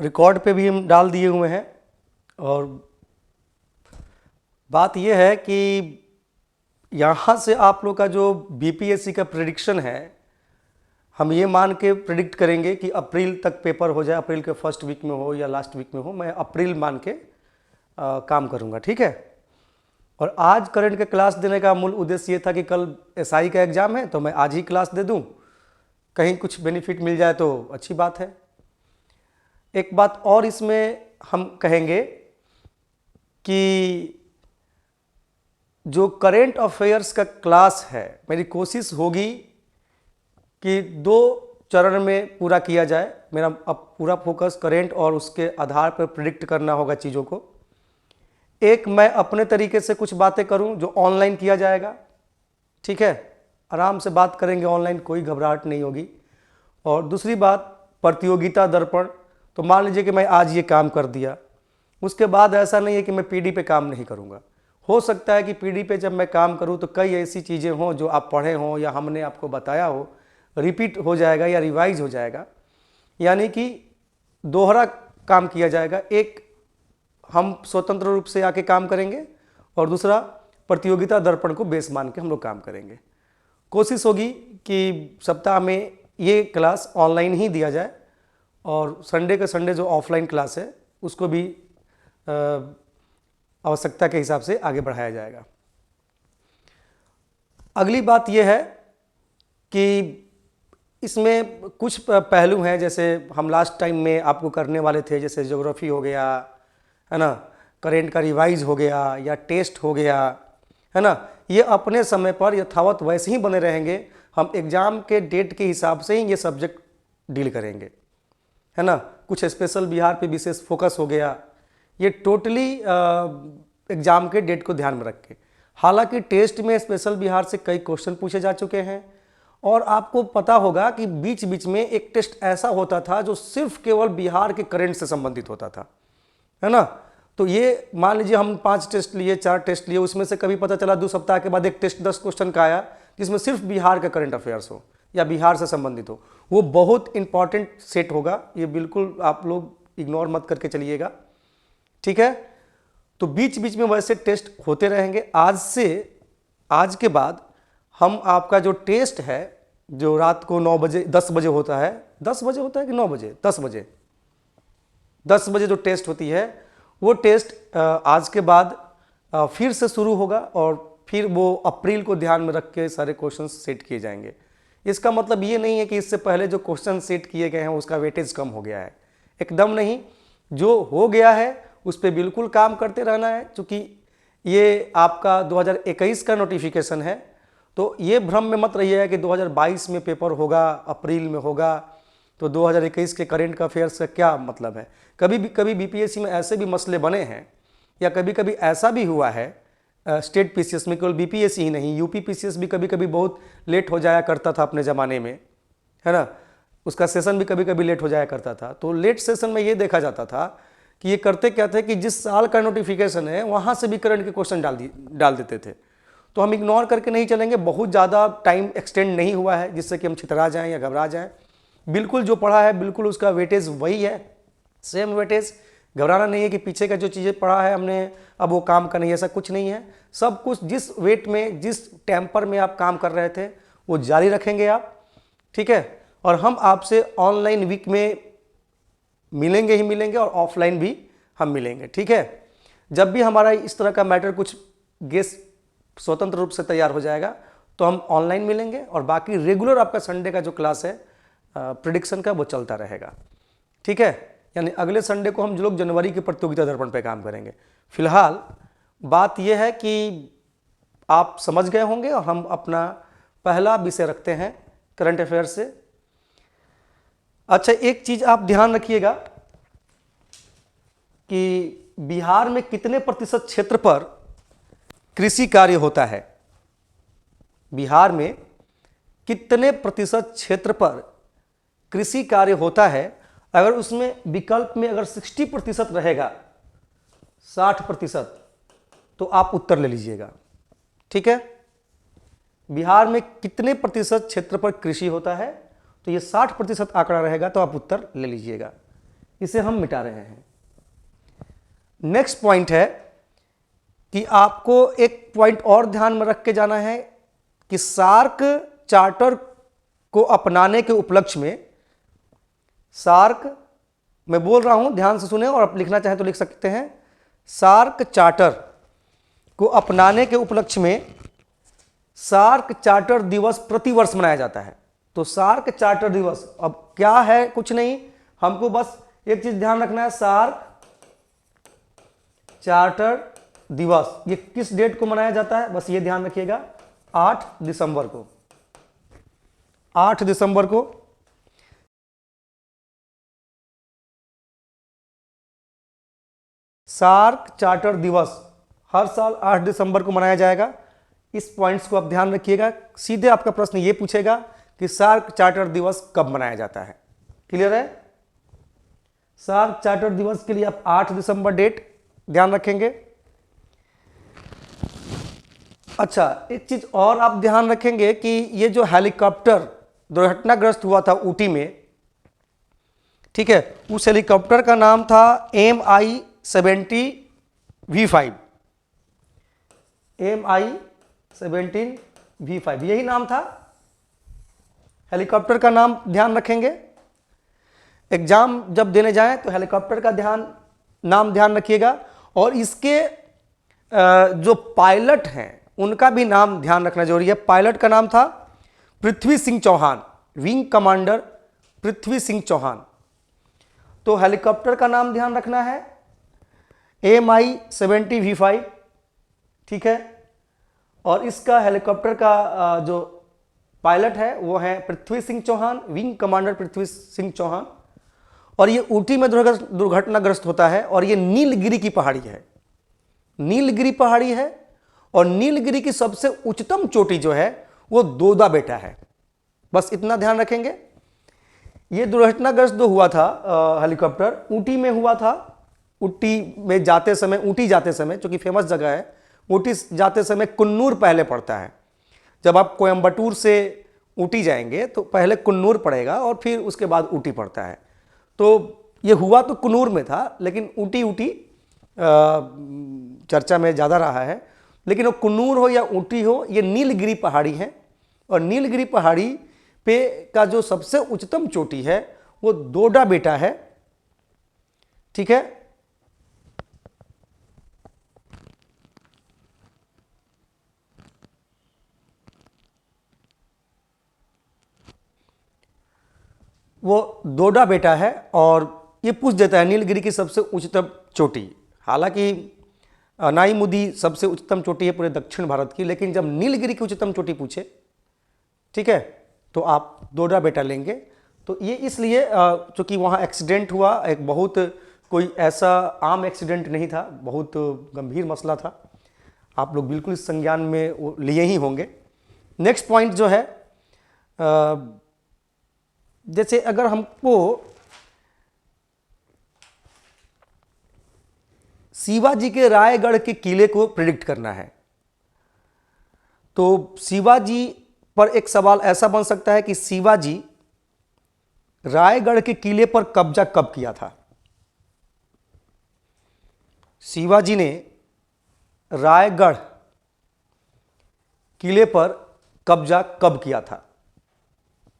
Record पे भी हम डाल दिए हुए हैं। और बात यह है कि यहाँ से आप लोग का जो बीपीएससी का प्रेडिक्शन है, हम ये मान के प्रिडिक्ट करेंगे कि अप्रैल तक पेपर हो जाए, अप्रैल के फर्स्ट वीक में हो या लास्ट वीक में हो, मैं अप्रैल मान के काम करूँगा, ठीक है। और आज करंट के क्लास देने का मूल उद्देश्य ये था कि कल एसआई का एग्ज़ाम है तो मैं आज ही क्लास दे दूँ, कहीं कुछ बेनिफिट मिल जाए तो अच्छी बात है। एक बात और इसमें हम कहेंगे कि जो करेंट अफेयर्स का क्लास है, मेरी कोशिश होगी कि 2 चरण में पूरा किया जाए। मेरा अब पूरा फोकस करेंट और उसके आधार पर प्रिडिक्ट करना होगा चीज़ों को। एक, मैं अपने तरीके से कुछ बातें करूं जो ऑनलाइन किया जाएगा, ठीक है, आराम से बात करेंगे ऑनलाइन, कोई घबराहट नहीं होगी। और दूसरी बात, प्रतियोगिता दर्पण, तो मान लीजिए कि मैं आज ये काम कर दिया, उसके बाद ऐसा नहीं है कि मैं पीडी पे काम नहीं करूँगा। हो सकता है कि पीडी पे जब मैं काम करूँ तो कई ऐसी चीज़ें हों जो आप पढ़े हों या हमने आपको बताया हो, रिपीट हो जाएगा या रिवाइज हो जाएगा, यानी कि दोहरा काम किया जाएगा। एक, हम स्वतंत्र रूप से आके काम करेंगे और दूसरा प्रतियोगिता दर्पण को बेस मान के हम लोग काम करेंगे। कोशिश होगी कि सप्ताह में ये क्लास ऑनलाइन ही दिया जाए और संडे के संडे जो ऑफलाइन क्लास है उसको भी आवश्यकता के हिसाब से आगे बढ़ाया जाएगा। अगली बात यह है कि इसमें कुछ पहलू हैं, जैसे हम लास्ट टाइम में आपको करने वाले थे, जैसे ज्योग्राफी हो गया, है ना, करेंट का रिवाइज हो गया या टेस्ट हो गया, है ना, ये अपने समय पर यथावत वैसे ही बने रहेंगे। हम एग्ज़ाम के डेट के हिसाब से ही ये सब्जेक्ट डील करेंगे, है ना। कुछ स्पेशल बिहार पे विशेष फोकस हो गया, ये टोटली एग्ज़ाम के डेट को ध्यान में रख के। हालांकि टेस्ट में स्पेशल बिहार से कई क्वेश्चन पूछे जा चुके हैं और आपको पता होगा कि बीच बीच में एक टेस्ट ऐसा होता था जो सिर्फ केवल बिहार के करंट से संबंधित होता था, है ना। तो ये मान लीजिए हम 5 टेस्ट लिए, 4 टेस्ट लिए, उसमें से कभी पता चला 2 सप्ताह के बाद एक टेस्ट 10 क्वेश्चन का आया जिसमें सिर्फ बिहार का करंट अफेयर्स हो या बिहार से संबंधित हो, वो बहुत इंपॉर्टेंट सेट होगा। ये बिल्कुल आप लोग इग्नोर मत करके चलिएगा, ठीक है। तो बीच बीच में वैसे टेस्ट होते रहेंगे। आज के बाद हम आपका जो टेस्ट है, जो रात को 9 बजे 10 बजे होता है, 10 बजे होता है कि 9 बजे, 10 बजे जो टेस्ट होती है वो टेस्ट आज के बाद फिर से शुरू होगा और फिर वो अप्रैल को ध्यान में रख के सारे क्वेश्चन सेट किए जाएंगे। इसका मतलब ये नहीं है कि इससे पहले जो क्वेश्चन सेट किए गए हैं उसका वेटेज कम हो गया है, एकदम नहीं। जो हो गया है उस पर बिल्कुल काम करते रहना है। चूँकि ये आपका 2021 का नोटिफिकेशन है, तो ये भ्रम में मत रहिएगा कि 2022 में पेपर होगा, अप्रैल में होगा, तो 2021 के करेंट का अफेयर्स का क्या मतलब है। कभी बीपीएससी में ऐसे भी मसले बने हैं या कभी कभी ऐसा भी हुआ है स्टेट पीसीएस में, केवल बीपीएससी ही नहीं, यूपी पीसीएस भी कभी कभी बहुत लेट हो जाया करता था अपने ज़माने में, है ना। उसका सेशन भी कभी कभी लेट हो जाया करता था। तो लेट सेशन में ये देखा जाता था कि ये करते क्या थे कि जिस साल का नोटिफिकेशन है वहाँ से भी करंट के क्वेश्चन डाल देते थे। तो हम इग्नोर करके नहीं चलेंगे। बहुत ज़्यादा टाइम एक्सटेंड नहीं हुआ है जिससे कि हम छितरा जाएँ या घबरा जाएँ। बिल्कुल जो पढ़ा है बिल्कुल उसका वेटेज वही है, सेम वेटेज। घबराना नहीं है कि पीछे का जो चीज़ें पढ़ा है हमने अब वो काम का नहीं, ऐसा कुछ नहीं है। सब कुछ जिस वेट में, जिस टेम्पर में आप काम कर रहे थे वो जारी रखेंगे आप, ठीक है। और हम आपसे ऑनलाइन वीक में मिलेंगे ही मिलेंगे और ऑफलाइन भी हम मिलेंगे, ठीक है। जब भी हमारा इस तरह का मैटर कुछ गेस स्वतंत्र रूप से तैयार हो जाएगा तो हम ऑनलाइन मिलेंगे और बाकी रेगुलर आपका संडे का जो क्लास है प्रेडिक्शन का वो चलता रहेगा, ठीक है। यानी अगले संडे को हम लोग जनवरी के प्रतियोगिता दर्पण पे काम करेंगे। फिलहाल बात यह है कि आप समझ गए होंगे और हम अपना पहला विषय रखते हैं करंट अफेयर से। अच्छा, एक चीज आप ध्यान रखिएगा कि बिहार में कितने प्रतिशत क्षेत्र पर कृषि कार्य होता है। बिहार में कितने प्रतिशत क्षेत्र पर कृषि कार्य होता है। अगर उसमें विकल्प में अगर 60% रहेगा, 60%, तो आप उत्तर ले लीजिएगा, ठीक है। बिहार में कितने प्रतिशत क्षेत्र पर कृषि होता है, तो ये 60% आंकड़ा रहेगा तो आप उत्तर ले लीजिएगा। इसे हम मिटा रहे हैं। नेक्स्ट पॉइंट है कि आपको एक पॉइंट और ध्यान में रख के जाना है कि सार्क चार्टर को अपनाने के उपलक्ष्य में, सार्क मैं बोल रहा हूं ध्यान से सुने और आप लिखना चाहें तो लिख सकते हैं, सार्क चार्टर को अपनाने के उपलक्ष्य में सार्क चार्टर दिवस प्रतिवर्ष मनाया जाता है। तो सार्क चार्टर दिवस अब क्या है, कुछ नहीं, हमको बस एक चीज ध्यान रखना है, सार्क चार्टर दिवस ये किस डेट को मनाया जाता है, बस ये ध्यान रखिएगा, 8 दिसंबर को। 8 दिसंबर को सार्क चार्टर दिवस हर साल 8 दिसंबर को मनाया जाएगा। इस पॉइंट्स को आप ध्यान रखिएगा। सीधे आपका प्रश्न ये पूछेगा कि सार्क चार्टर दिवस कब मनाया जाता है। क्लियर है? सार्क चार्टर दिवस के लिए आप 8 दिसंबर डेट ध्यान रखेंगे। अच्छा, एक चीज और आप ध्यान रखेंगे कि ये जो हेलीकॉप्टर दुर्घटनाग्रस्त हुआ था ऊटी में, ठीक है, उस हेलीकॉप्टर का नाम था MI-17V5। MI-17V5 यही नाम था हेलीकॉप्टर का नाम। ध्यान रखेंगे, एग्जाम जब देने जाएं तो हेलीकॉप्टर का नाम ध्यान रखिएगा, और इसके जो पायलट हैं उनका भी नाम ध्यान रखना जरूरी है। पायलट का नाम था पृथ्वी सिंह चौहान, विंग कमांडर पृथ्वी सिंह चौहान। तो हेलीकॉप्टर का नाम ध्यान रखना है MI-17V5, ठीक है, और इसका हेलीकॉप्टर का जो पायलट है वो है पृथ्वी सिंह चौहान, विंग कमांडर पृथ्वी सिंह चौहान। और ये ऊटी में दुर्घटनाग्रस्त होता है, और ये नीलगिरी की पहाड़ी है, नीलगिरी पहाड़ी है, और नीलगिरी की सबसे उच्चतम चोटी जो है वो दोदा बेटा है। बस इतना ध्यान रखेंगे। ये दुर्घटनाग्रस्त जो हुआ था हेलीकॉप्टर, ऊटी में हुआ था। ऊटी में जाते समय, ऊटी जाते समय, जो कि फेमस जगह है, ऊटी जाते समय कुन्नूर पहले पड़ता है। जब आप कोयम्बटूर से ऊटी जाएंगे तो पहले कुन्नूर पड़ेगा और फिर उसके बाद ऊटी पड़ता है। तो ये हुआ तो कुन्नूर में था, लेकिन ऊटी चर्चा में ज़्यादा रहा है। लेकिन वो कुन्नूर हो या ऊटी हो, ये नीलगिरी पहाड़ी है, और नीलगिरी पहाड़ी पे का जो सबसे उच्चतम चोटी है वो दोडा बेटा है, ठीक है। वो दोडा बेटा है, और ये पूछ देता है नीलगिरी की सबसे उच्चतम चोटी। हालांकि अनाईमुदी सबसे उच्चतम चोटी है पूरे दक्षिण भारत की, लेकिन जब नीलगिरी की उच्चतम चोटी पूछे, ठीक है, तो आप दोडा बेटा लेंगे। तो ये इसलिए चूंकि वहाँ एक्सीडेंट हुआ, एक बहुत कोई ऐसा आम एक्सीडेंट नहीं था, बहुत गंभीर मसला था। आप लोग बिल्कुल इस संज्ञान में लिए ही होंगे। नेक्स्ट पॉइंट जो है, जैसे अगर हमको शिवाजी के रायगढ़ के किले को प्रिडिक्ट करना है, तो शिवाजी पर एक सवाल ऐसा बन सकता है कि शिवाजी रायगढ़ के किले पर कब्जा कब किया था। शिवाजी ने रायगढ़ किले पर कब्जा कब किया था।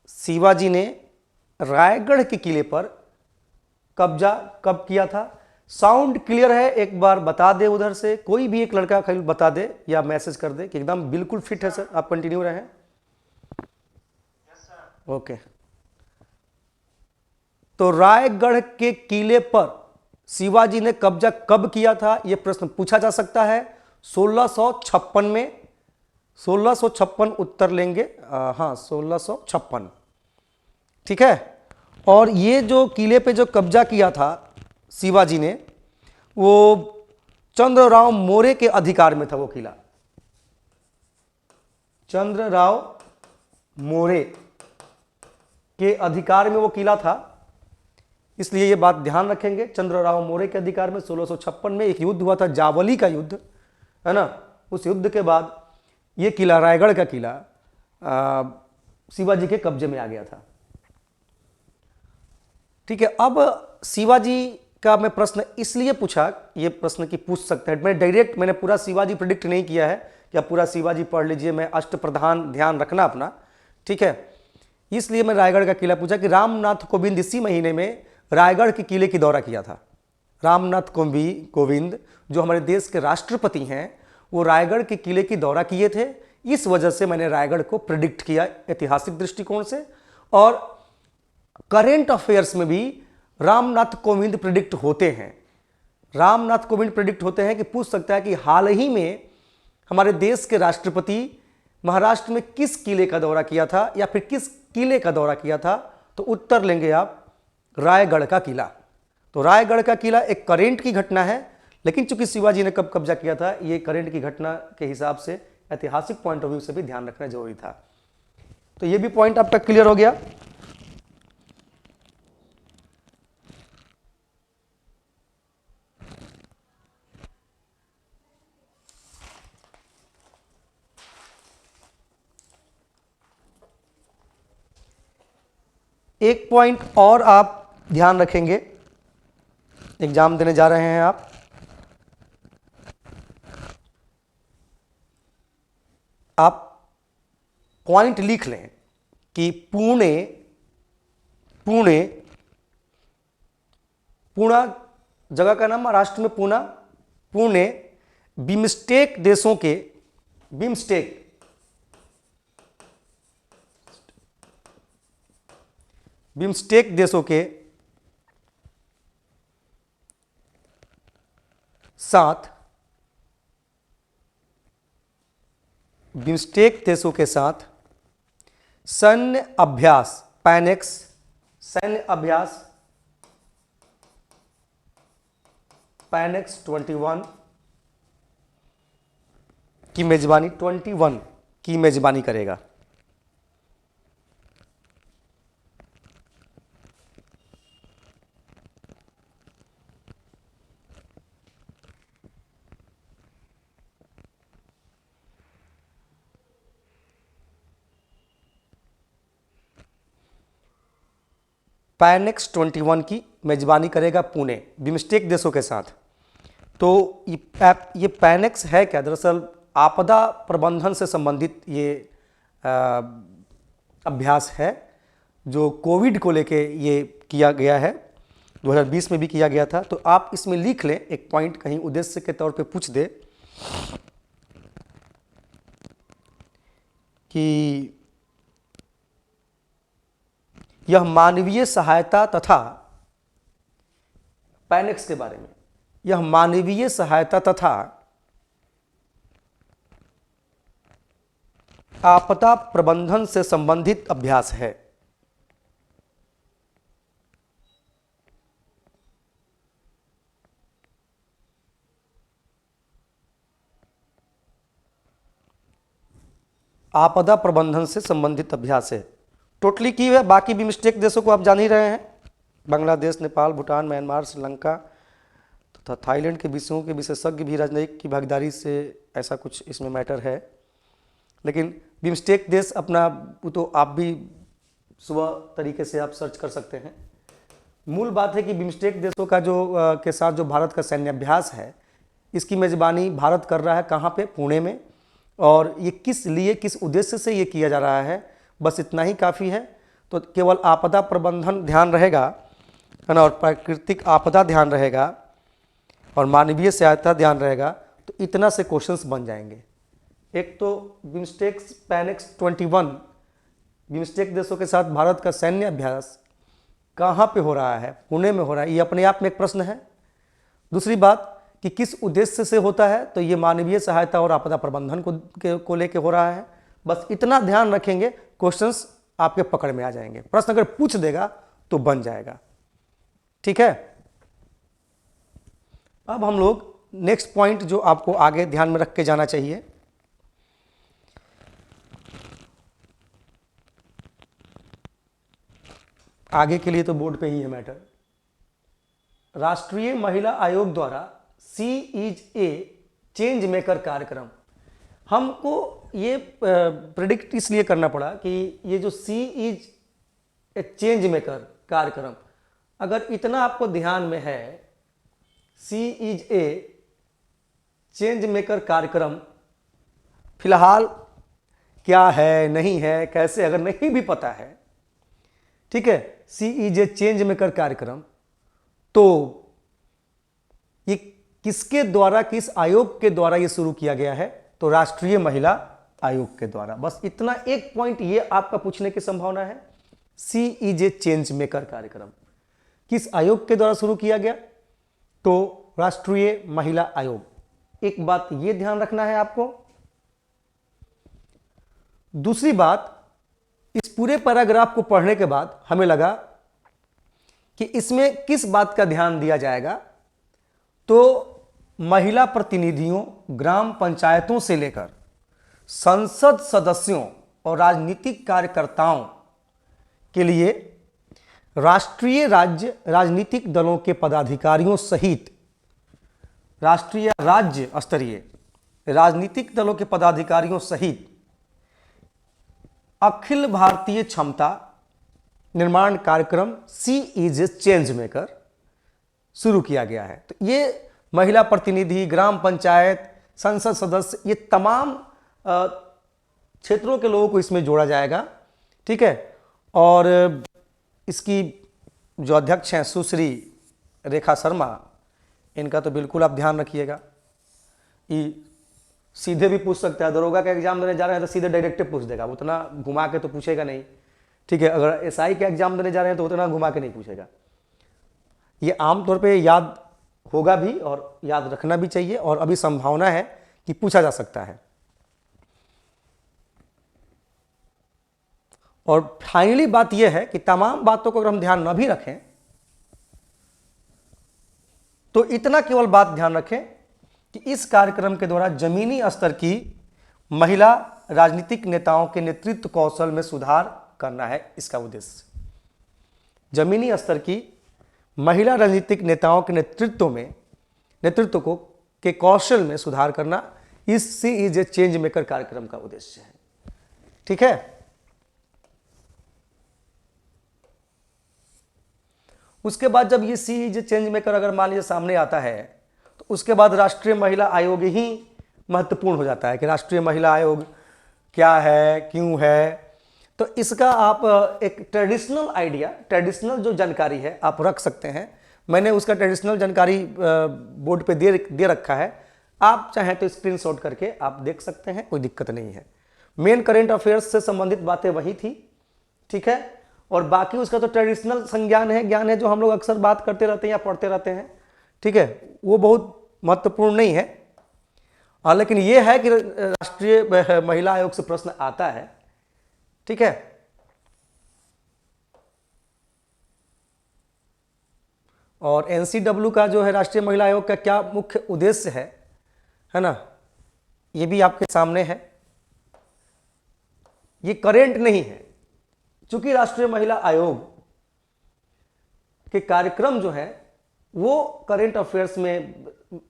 शिवाजी ने रायगढ़ के किले पर कब्जा कब किया था। साउंड क्लियर है? एक बार बता दे, उधर से कोई भी एक लड़का खाली बता दे या मैसेज कर दे कि एकदम बिल्कुल फिट है सर, आप कंटिन्यू रहें। ओके, तो रायगढ़ के किले पर शिवाजी ने कब्जा कब किया था, यह प्रश्न पूछा जा सकता है। 1656 में, 1656 उत्तर लेंगे। हाँ, 1656, ठीक है। और ये जो किले पे जो कब्जा किया था शिवाजी ने, वो चंद्रराव मौर्य के अधिकार में था। वो किला चंद्रराव मौर्य के अधिकार में वो किला था, इसलिए ये बात ध्यान रखेंगे। चंद्रराव मौर्य के अधिकार में 1656 में एक युद्ध हुआ था, जावली का युद्ध, है ना। उस युद्ध के बाद ये किला, रायगढ़ का किला, शिवाजी के कब्जे में आ गया था। ठीक है, अब शिवाजी का मैं प्रश्न इसलिए पूछा, ये प्रश्न की पूछ सकते हैं, मैंने पूरा शिवाजी प्रिडिक्ट नहीं किया है कि आप पूरा शिवाजी पढ़ लीजिए, मैं अष्टप्रधान ध्यान रखना अपना, ठीक है। इसलिए मैं रायगढ़ का किला पूछा कि रामनाथ कोविंद इसी महीने में रायगढ़ के किले की दौरा किया था। रामनाथ कोविंद जो हमारे देश के राष्ट्रपति हैं, वो रायगढ़ के किले की दौरा किए थे। इस वजह से मैंने रायगढ़ को प्रिडिक्ट किया ऐतिहासिक दृष्टिकोण से। और करेंट अफेयर्स में भी रामनाथ कोविंद प्रिडिक्ट होते हैं। रामनाथ कोविंद प्रिडिक्ट होते हैं कि पूछ सकता है कि हाल ही में हमारे देश के राष्ट्रपति महाराष्ट्र में किस किले का दौरा किया था या फिर किस किले का दौरा किया था, तो उत्तर लेंगे आप रायगढ़ का किला। तो रायगढ़ का किला एक करेंट की घटना है, लेकिन चूंकि शिवाजी ने कब कब्जा किया था, ये करेंट की घटना के हिसाब से ऐतिहासिक पॉइंट ऑफ व्यू से भी ध्यान रखना जरूरी था। तो ये भी पॉइंट आपका क्लियर हो गया। एक पॉइंट और आप ध्यान रखेंगे, एग्जाम देने जा रहे हैं आप पॉइंट लिख लें कि पुणे जगह का नाम महाराष्ट्र में पुणे बिम्स्टेक देशों के बिम्स्टेक देशों के साथ सैन्य अभ्यास पैनेक्स 21 की मेजबानी करेगा। पैनेक्स 21 की मेजबानी करेगा पुणे बिम्स्टेक देशों के साथ। तो ये पैनेक्स है क्या? दरअसल आपदा प्रबंधन से संबंधित ये अभ्यास है जो कोविड को लेके ये किया गया है, 2020 में भी किया गया था। तो आप इसमें लिख लें एक पॉइंट, कहीं उद्देश्य के तौर पे पूछ दे कि यह मानवीय सहायता तथा पैनेक्स के बारे में, यह मानवीय सहायता तथा आपदा प्रबंधन से संबंधित अभ्यास है। आपदा प्रबंधन से संबंधित अभ्यास है। टोटली की है, बाकी भी मिस्टेक देशों को आप जान ही रहे हैं, बांग्लादेश, नेपाल, भूटान, म्यांमार, श्रीलंका तथा थाईलैंड के विषयों के विशेषज्ञ भी राजनयिक की भागीदारी से ऐसा कुछ इसमें मैटर है। लेकिन बिम्स्टेक देश अपना, वो तो आप भी सुबह तरीके से आप सर्च कर सकते हैं। मूल बात है कि बिम्स्टेक देशों का जो के साथ जो भारत का सैन्य अभ्यास है, इसकी मेजबानी भारत कर रहा है। कहाँ पे? पुणे में। और ये किस लिए, किस उद्देश्य से ये किया जा रहा है, बस इतना ही काफ़ी है। तो केवल आपदा प्रबंधन ध्यान रहेगा, है ना, और प्राकृतिक आपदा ध्यान रहेगा और मानवीय सहायता ध्यान रहेगा, तो इतना से क्वेश्चंस बन जाएंगे। एक तो पैनेक्स 21 बिम्स्टेक देशों के साथ भारत का सैन्य अभ्यास कहाँ पे हो रहा है? पुणे में हो रहा है, ये अपने आप में एक प्रश्न है। दूसरी बात कि किस उद्देश्य से होता है, तो ये मानवीय सहायता और आपदा प्रबंधन को लेके हो रहा है। बस इतना ध्यान रखेंगे, क्वेश्चंस आपके पकड़ में आ जाएंगे। प्रश्न अगर पूछ देगा तो बन जाएगा। ठीक है, अब हम लोग नेक्स्ट पॉइंट जो आपको आगे ध्यान में रख के जाना चाहिए, आगे के लिए तो बोर्ड पे ही है मैटर। राष्ट्रीय महिला आयोग द्वारा सी इज ए चेंज मेकर कार्यक्रम, हमको ये प्रेडिक्ट इसलिए करना पड़ा कि ये जो सी इज ए चेंज मेकर कार्यक्रम, अगर इतना आपको ध्यान में है, सी इज ए चेंज मेकर कार्यक्रम फिलहाल क्या है, नहीं है, कैसे, अगर नहीं भी पता है, ठीक है, सी इज ए चेंज मेकर कार्यक्रम, तो ये किसके द्वारा, किस आयोग के द्वारा ये शुरू किया गया है? तो राष्ट्रीय महिला आयोग के द्वारा। बस इतना एक पॉइंट ये आपका पूछने की संभावना है। सी इज ए चेंज मेकर कार्यक्रम किस आयोग के द्वारा शुरू किया गया? तो राष्ट्रीय महिला आयोग। एक बात ये ध्यान रखना है आपको। दूसरी बात, इस पूरे पैराग्राफ को पढ़ने के बाद हमें लगा कि इसमें किस बात का ध्यान दिया जाएगा, तो महिला प्रतिनिधियों, ग्राम पंचायतों से लेकर संसद सदस्यों और राजनीतिक कार्यकर्ताओं के लिए राष्ट्रीय, राज्य, राजनीतिक दलों के पदाधिकारियों सहित राष्ट्रीय, राज्य स्तरीय राजनीतिक दलों के पदाधिकारियों सहित अखिल भारतीय क्षमता निर्माण कार्यक्रम सी इज ए चेंज मेकर शुरू किया गया है। तो ये महिला प्रतिनिधि, ग्राम पंचायत, संसद सदस्य, ये तमाम क्षेत्रों के लोगों को इसमें जोड़ा जाएगा, ठीक है। और इसकी जो अध्यक्ष हैं सुश्री रेखा शर्मा, इनका तो बिल्कुल आप ध्यान रखिएगा। ये सीधे भी पूछ सकता है, दरोगा का एग्जाम देने जा रहे हैं तो सीधे डायरेक्टिव पूछ देगा, उतना घुमा के तो पूछेगा नहीं, ठीक है। अगर एसआई का एग्जाम देने जा रहे हैं तो उतना घुमा के नहीं पूछेगा। ये आमतौर पे याद होगा भी और याद रखना भी चाहिए, और अभी संभावना है कि पूछा जा सकता है। और फाइनली बात यह है कि तमाम बातों को अगर हम ध्यान न भी रखें तो इतना केवल बात ध्यान रखें कि इस कार्यक्रम के द्वारा जमीनी स्तर की महिला राजनीतिक नेताओं के नेतृत्व कौशल में सुधार करना है इसका उद्देश्य। जमीनी स्तर की महिला राजनीतिक नेताओं के नेतृत्व को के कौशल में सुधार करना इस सी इज ए चेंज मेकर कार्यक्रम का उद्देश्य है, ठीक है। उसके बाद जब ये सी इज ए चेंज मेकर अगर मान लीजिए सामने आता है, तो उसके बाद राष्ट्रीय महिला आयोग ही महत्वपूर्ण हो जाता है कि राष्ट्रीय महिला आयोग क्या है, क्यों है। तो इसका आप एक ट्रेडिशनल आइडिया, ट्रेडिशनल जो जानकारी है आप रख सकते हैं। मैंने उसका ट्रेडिशनल जानकारी बोर्ड पे दे रखा है, आप चाहें तो स्क्रीनशॉट करके आप देख सकते हैं, कोई दिक्कत नहीं है। मेन करेंट अफेयर्स से संबंधित बातें वही थी, ठीक है। और बाकी उसका तो ट्रेडिशनल संज्ञान है, ज्ञान है, जो हम लोग अक्सर बात करते रहते हैं या पढ़ते रहते हैं, ठीक है, वो बहुत महत्वपूर्ण नहीं है। लेकिन ये है कि राष्ट्रीय महिला आयोग से प्रश्न आता है, ठीक है। और एनसीडब्ल्यू का जो है राष्ट्रीय महिला आयोग का क्या मुख्य उद्देश्य है ना, ये भी आपके सामने है। ये करेंट नहीं है, चूंकि राष्ट्रीय महिला आयोग के कार्यक्रम जो है वो करेंट अफेयर्स में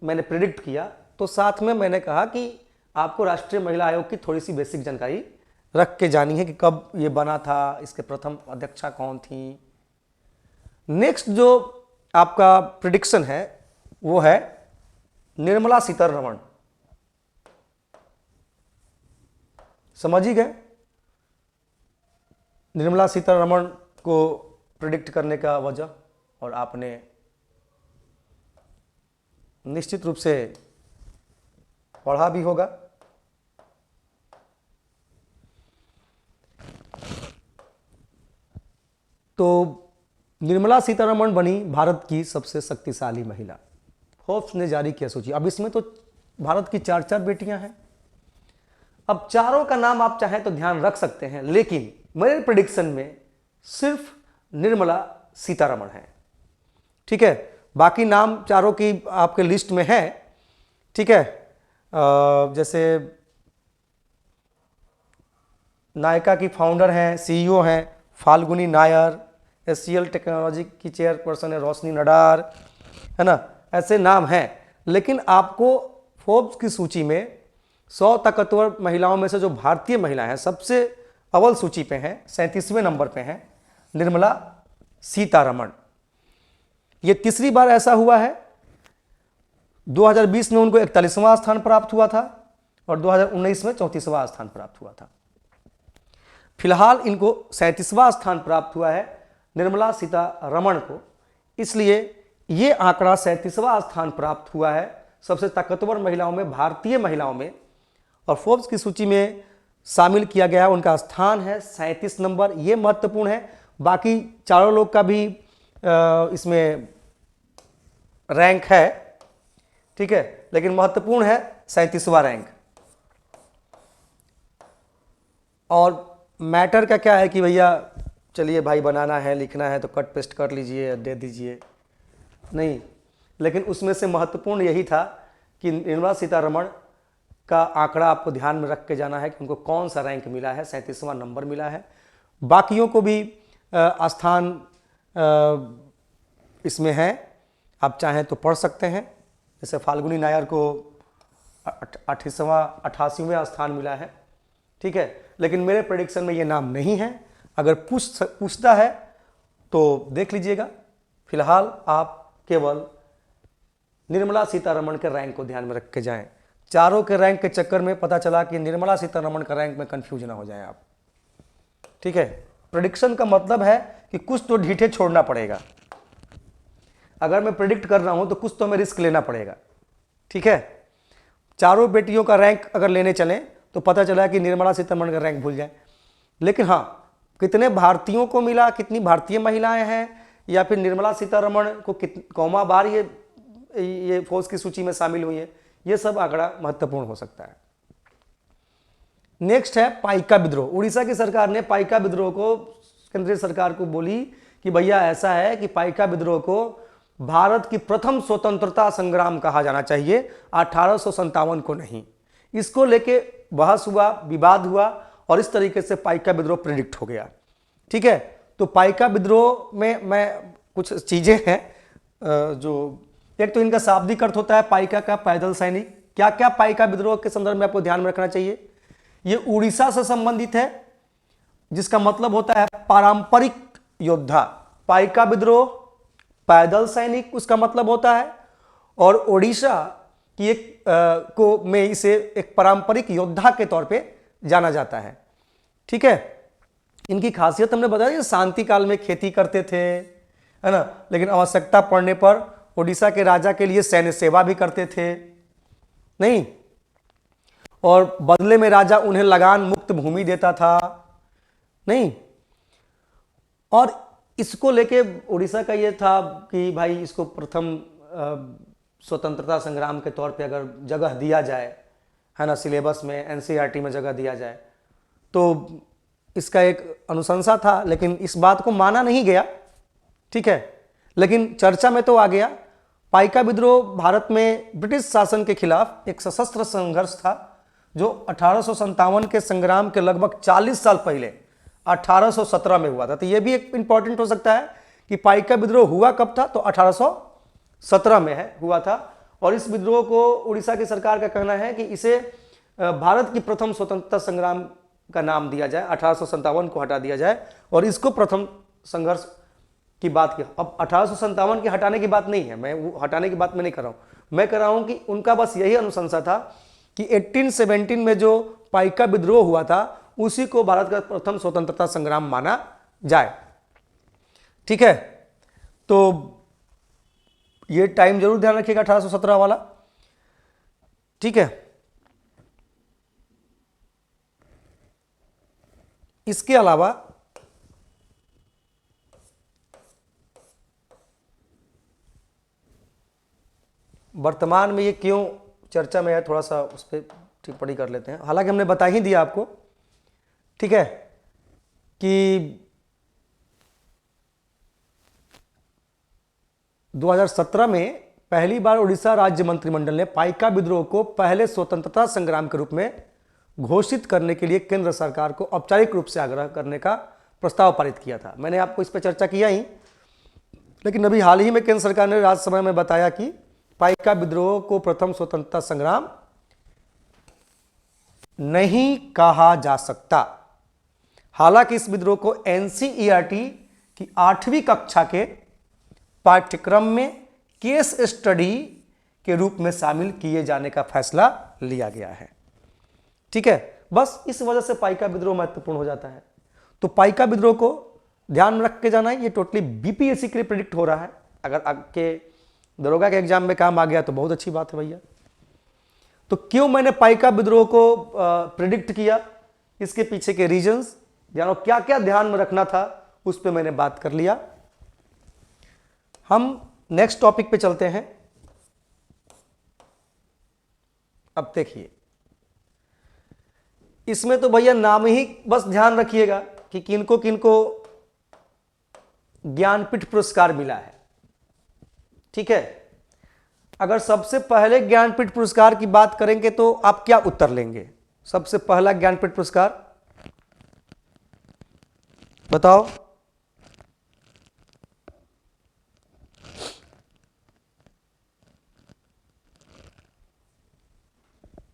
मैंने प्रेडिक्ट किया, तो साथ में मैंने कहा कि आपको राष्ट्रीय महिला आयोग की थोड़ी सी बेसिक जानकारी रख के जानी है कि कब ये बना था, इसके प्रथम अध्यक्षा कौन थी। नेक्स्ट जो आपका प्रिडिक्शन है वो है निर्मला सीतारमण। समझ ही गए, निर्मला सीतारमण को प्रिडिक्ट करने का वजह, और आपने निश्चित रूप से पढ़ा भी होगा। तो निर्मला सीतारमण बनी भारत की सबसे शक्तिशाली महिला। फोर्ब्स ने जारी किया सूची। अब इसमें तो भारत की 4 बेटियां हैं। अब चारों का नाम आप चाहें तो ध्यान रख सकते हैं, लेकिन मेरे प्रेडिक्शन में सिर्फ निर्मला सीतारमण है, ठीक है। बाकी नाम चारों की आपके लिस्ट में है, ठीक है। जैसे नायका की फाउंडर हैं, सीईओ हैं फाल्गुनी नायर, एससीएल टेक्नोलॉजी की चेयरपर्सन है रोशनी नडार, है ना, ऐसे नाम हैं। लेकिन आपको फोर्ब्स की सूची में 100 ताकतवर महिलाओं में से जो भारतीय महिला हैं सबसे अव्वल सूची पे हैं, 37वें नंबर पे हैं निर्मला सीतारमण। ये तीसरी बार ऐसा हुआ है। 2020 में उनको 41वां स्थान प्राप्त हुआ था और 2019 में 34वां स्थान प्राप्त हुआ था। फिलहाल इनको 37वां स्थान प्राप्त हुआ है निर्मला सीतारमण को, इसलिए ये आंकड़ा 37वां स्थान प्राप्त हुआ है सबसे ताकतवर महिलाओं में, भारतीय महिलाओं में, और फोर्ब्स की सूची में शामिल किया गया है। उनका स्थान है 37 नंबर। ये महत्वपूर्ण है। बाकी चारों लोग का भी इसमें रैंक है, ठीक है, लेकिन महत्वपूर्ण है 37वां रैंक। और मैटर का क्या है कि भैया चलिए भाई बनाना है, लिखना है तो कट पेस्ट कर लीजिए, दे दीजिए, नहीं, लेकिन उसमें से महत्वपूर्ण यही था कि निर्मला सीतारमण का आंकड़ा आपको ध्यान में रख के जाना है कि उनको कौन सा रैंक मिला है, 37वां नंबर मिला है। बाकियों को भी स्थान इसमें है, आप चाहें तो पढ़ सकते हैं। जैसे फाल्गुनी नायर को 88वां स्थान मिला है, ठीक है, लेकिन मेरे प्रेडिक्शन में ये नाम नहीं है। अगर पूछता है तो देख लीजिएगा। फिलहाल आप केवल निर्मला सीतारमण के रैंक को ध्यान में रख के जाएं। चारों के रैंक के चक्कर में पता चला कि निर्मला सीतारमण का रैंक में कंफ्यूज ना हो जाएं आप, ठीक है। प्रेडिक्शन का मतलब है कि कुछ तो ढीठे छोड़ना पड़ेगा। अगर मैं प्रेडिक्ट कर रहा हूं तो कुछ तो हमें रिस्क लेना पड़ेगा, ठीक है। चारों बेटियों का रैंक अगर लेने चलें तो पता चला कि निर्मला सीतारमण का रैंक भूल जाए, लेकिन हाँ, कितने भारतीयों को मिला, कितनी भारतीय महिलाएं हैं, या फिर निर्मला सीतारमण को कौमा बार ये फोर्स की सूची में शामिल हुई है, ये सब आंकड़ा महत्वपूर्ण हो सकता है। नेक्स्ट है पाइका विद्रोह। उड़ीसा की सरकार ने पाइका विद्रोह को केंद्रीय सरकार को बोली कि भैया ऐसा है कि पाइका विद्रोह को भारत की प्रथम स्वतंत्रता संग्राम कहा जाना चाहिए, 1857 को नहीं। इसको लेके बहस हुआ, विवाद हुआ और इस तरीके से पाइका विद्रोह प्रेडिक्ट हो गया, ठीक है। तो पाइका विद्रोह में मैं कुछ चीजें हैं जो, एक तो इनका शाब्दिक अर्थ होता है पाइका का पैदल सैनिक। क्या क्या पाइका विद्रोह के संदर्भ में आपको ध्यान में रखना चाहिए? ये उड़ीसा से संबंधित है, जिसका मतलब होता है पारंपरिक योद्धा। पाइका विद्रोह, पैदल सैनिक उसका मतलब होता है, और ओडिशा की एक में इसे एक पारंपरिक योद्धा के तौर पे जाना जाता है, ठीक है। इनकी खासियत हमने बताया, शांति काल में खेती करते थे, है ना, लेकिन आवश्यकता पड़ने पर ओडिशा के राजा के लिए सैन्य सेवा भी करते थे, नहीं, और बदले में राजा उन्हें लगान मुक्त भूमि देता था, नहीं। और इसको लेके उड़ीसा का ये था कि भाई इसको प्रथम स्वतंत्रता संग्राम के तौर पे अगर जगह दिया जाए, है ना, सिलेबस में, एनसीईआरटी में जगह दिया जाए, तो इसका एक अनुशंसा था, लेकिन इस बात को माना नहीं गया, ठीक है, लेकिन चर्चा में तो आ गया। पाइका विद्रोह भारत में ब्रिटिश शासन के खिलाफ एक सशस्त्र संघर्ष था जो 1857 के संग्राम के लगभग 40 साल पहले 1817 में हुआ था। तो यह भी एक इंपॉर्टेंट हो सकता है कि पाइका विद्रोह हुआ कब था, तो 1817 में है हुआ था। और इस विद्रोह को उड़ीसा की सरकार का कहना है कि इसे भारत की प्रथम स्वतंत्रता संग्राम का नाम दिया जाए, 1857 को हटा दिया जाए और इसको प्रथम संघर्ष की बात की। अब 1857 की हटाने की बात नहीं है, मैं वो हटाने की बात मैं नहीं कर रहा हूं, मैं कर रहा हूं कि उनका बस यही अनुशंसा था कि 1817 में जो पाइका विद्रोह हुआ था उसी को भारत का प्रथम स्वतंत्रता संग्राम माना जाए, ठीक है। तो ये टाइम जरूर ध्यान रखिएगा 1817 वाला, ठीक है। इसके अलावा वर्तमान में ये क्यों चर्चा में है, थोड़ा सा उस पर टिप्पणी कर लेते हैं। हालांकि हमने बता ही दिया आपको, ठीक है, कि 2017 में पहली बार उड़ीसा राज्य मंत्रिमंडल ने पाइका विद्रोह को पहले स्वतंत्रता संग्राम के रूप में घोषित करने के लिए केंद्र सरकार को औपचारिक रूप से आग्रह करने का प्रस्ताव पारित किया था। मैंने आपको इस पर चर्चा किया ही, लेकिन अभी हाल ही में केंद्र सरकार ने राज्यसभा में बताया कि पाइका विद्रोह को प्रथम स्वतंत्रता संग्राम नहीं कहा जा सकता। हालांकि इस विद्रोह को एनसीईआरटी की 8वीं कक्षा के पाठ्यक्रम में केस स्टडी के रूप में शामिल किए जाने का फैसला लिया गया है। ठीक है, बस इस वजह से पाइका विद्रोह महत्वपूर्ण हो जाता है। तो पाइका विद्रोह को ध्यान में रख के जाना है, ये टोटली बीपीएससी के लिए प्रिडिक्ट हो रहा है। अगर आपके दरोगा के एग्जाम में काम आ गया तो बहुत अच्छी बात है भैया। तो क्यों मैंने पाइका विद्रोह को प्रिडिक्ट किया, इसके पीछे के रीजंस जानो, क्या क्या ध्यान में रखना था, उस पर मैंने बात कर लिया। हम नेक्स्ट टॉपिक पे चलते हैं। अब देखिए, इसमें तो भैया नाम ही बस ध्यान रखिएगा कि किनको किनको ज्ञानपीठ पुरस्कार मिला है। ठीक है, अगर सबसे पहले ज्ञानपीठ पुरस्कार की बात करेंगे तो आप क्या उत्तर लेंगे? सबसे पहला ज्ञानपीठ पुरस्कार बताओ।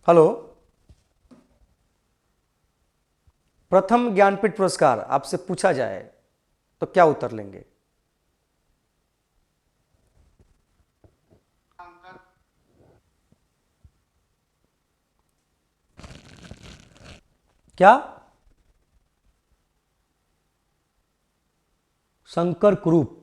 हेलो, प्रथम ज्ञानपीठ पुरस्कार आपसे पूछा जाए तो क्या उत्तर लेंगे? क्या? शंकर कुरूप।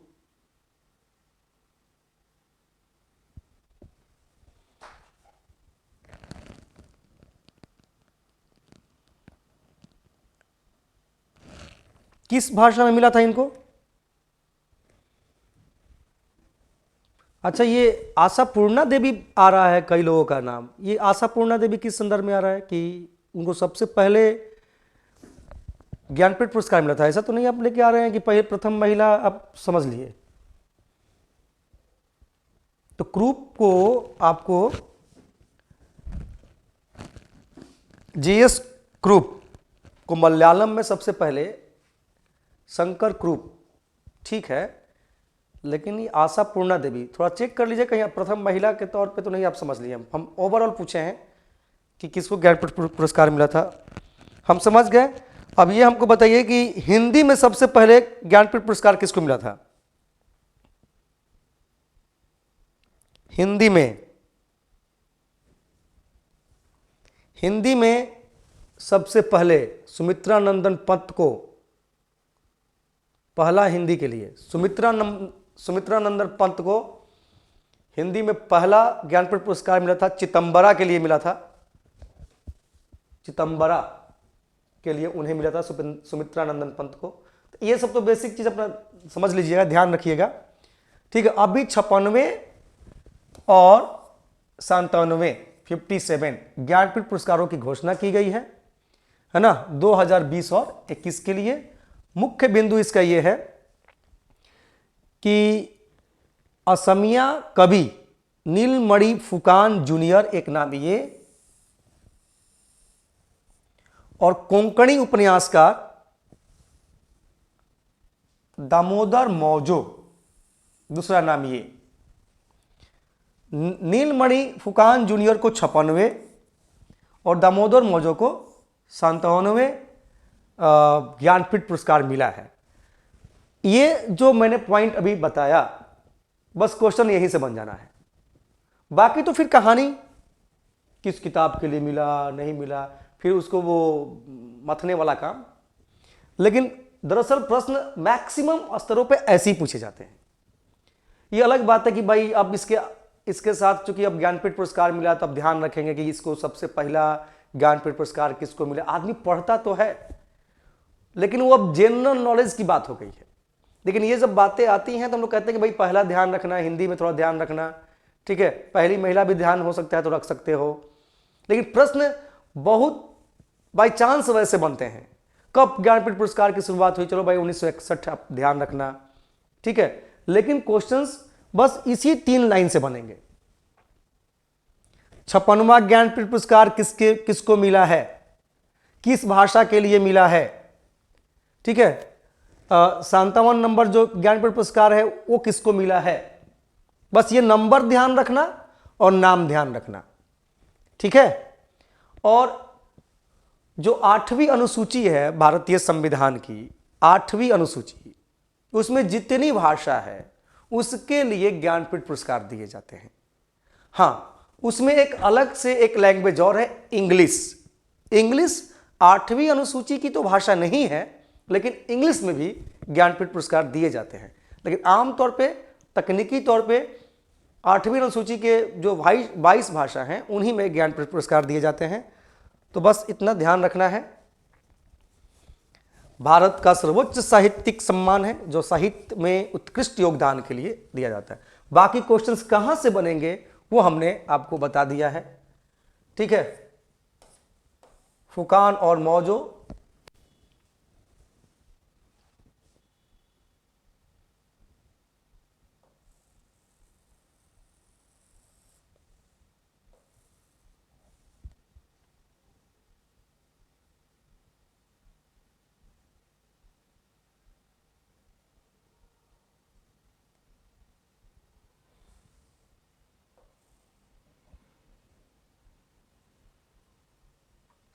किस भाषा में मिला था इनको? अच्छा, ये आशापूर्णा देवी आ रहा है कई लोगों का नाम। ये आशापूर्णा देवी किस संदर्भ में आ रहा है कि उनको सबसे पहले ज्ञानपीठ पुरस्कार मिला था? ऐसा तो नहीं आप लेके आ रहे हैं कि पहले प्रथम महिला, आप समझ लिए। तो क्रूप को आपको जीएस क्रूप को मलयालम में सबसे पहले शंकर क्रूप, ठीक है, लेकिन ये आशापूर्णा देवी थोड़ा चेक कर लीजिए कहीं प्रथम महिला के तौर पे तो नहीं आप समझ लिए। हम ओवरऑल पूछे हैं कि किसको ज्ञानपीठ पुरस्कार मिला था, हम समझ गए। अब ये हमको बताइए कि हिंदी में सबसे पहले ज्ञानपीठ पुरस्कार किसको मिला था? हिंदी में सबसे पहले सुमित्रा नंदन पंत को, पहला हिंदी के लिए सुमित्रा नंदन पंत को हिंदी में पहला ज्ञानपीठ पुरस्कार मिला था। चितंबरा के लिए मिला था, चितंबरा के लिए उन्हें मिला था, सुमित्रा नंदन पंत को। तो ये सब तो बेसिक चीज अपना समझ लीजिएगा, ध्यान रखिएगा। ठीक है, अभी 56वें और 97वें 57 ज्ञानपीठ पुरस्कारों की घोषणा की गई है ना, 2020 और 21 के लिए। मुख्य बिंदु इसका यह है कि असमिया कवि नीलमणि फुकान जूनियर एक नाम ये, और कोंकणी उपन्यासकार दामोदर मौजो दूसरा नाम ये। नीलमणि फुकान जूनियर को 56वें और दामोदर मौजो को 97वें ज्ञानपीठ पुरस्कार मिला है। ये जो मैंने पॉइंट अभी बताया, बस क्वेश्चन यही से बन जाना है। बाकी तो फिर कहानी, किस किताब के लिए मिला नहीं मिला, फिर उसको वो मथने वाला काम। लेकिन दरअसल प्रश्न मैक्सिमम स्तरों पे ऐसे ही पूछे जाते हैं। ये अलग बात है कि भाई अब इसके साथ चूंकि अब ज्ञानपीठ पुरस्कार मिला तो अब ध्यान रखेंगे कि इसको सबसे पहला ज्ञानपीठ पुरस्कार किसको मिला। आदमी पढ़ता तो है, लेकिन वो अब जनरल नॉलेज की बात हो गई है। लेकिन ये जब बातें आती हैं तो हम लोग कहते हैं कि भाई पहला ध्यान रखना, हिंदी में थोड़ा ध्यान रखना। ठीक है, पहली महिला भी ध्यान हो सकता है तो रख सकते हो। लेकिन प्रश्न बहुत बाई चांस वैसे बनते हैं। कब ज्ञानपीठ पुरस्कार की शुरुआत हुई? चलो भाई 1961, आप ध्यान रखना। ठीक है, लेकिन क्वेश्चंस बस इसी 3 लाइन से बनेंगे। 56वां ज्ञानपीठ पुरस्कार किसको मिला है, किस भाषा के लिए मिला है। ठीक है, 57वां नंबर जो ज्ञानपीठ पुरस्कार है वो किसको मिला है। बस ये नंबर ध्यान रखना और नाम ध्यान रखना। ठीक है, और जो 8वीं अनुसूची है भारतीय संविधान की, 8वीं अनुसूची, उसमें जितनी भाषा है उसके लिए ज्ञानपीठ पुरस्कार दिए जाते हैं। हाँ, उसमें एक अलग से एक लैंग्वेज और है, इंग्लिश। इंग्लिश 8वीं अनुसूची की तो भाषा नहीं है, लेकिन इंग्लिश में भी ज्ञानपीठ पुरस्कार दिए जाते हैं। लेकिन आमतौर पे तकनीकी तौर पे 8वीं अनुसूची के जो 22 भाषा हैं उन्हीं में ज्ञानपीठ पुरस्कार दिए जाते हैं। तो बस इतना ध्यान रखना है। भारत का सर्वोच्च साहित्यिक सम्मान है जो साहित्य में उत्कृष्ट योगदान के लिए दिया जाता है। बाकी क्वेश्चंस कहां से बनेंगे वो हमने आपको बता दिया है, ठीक है। फुकान और मौजो,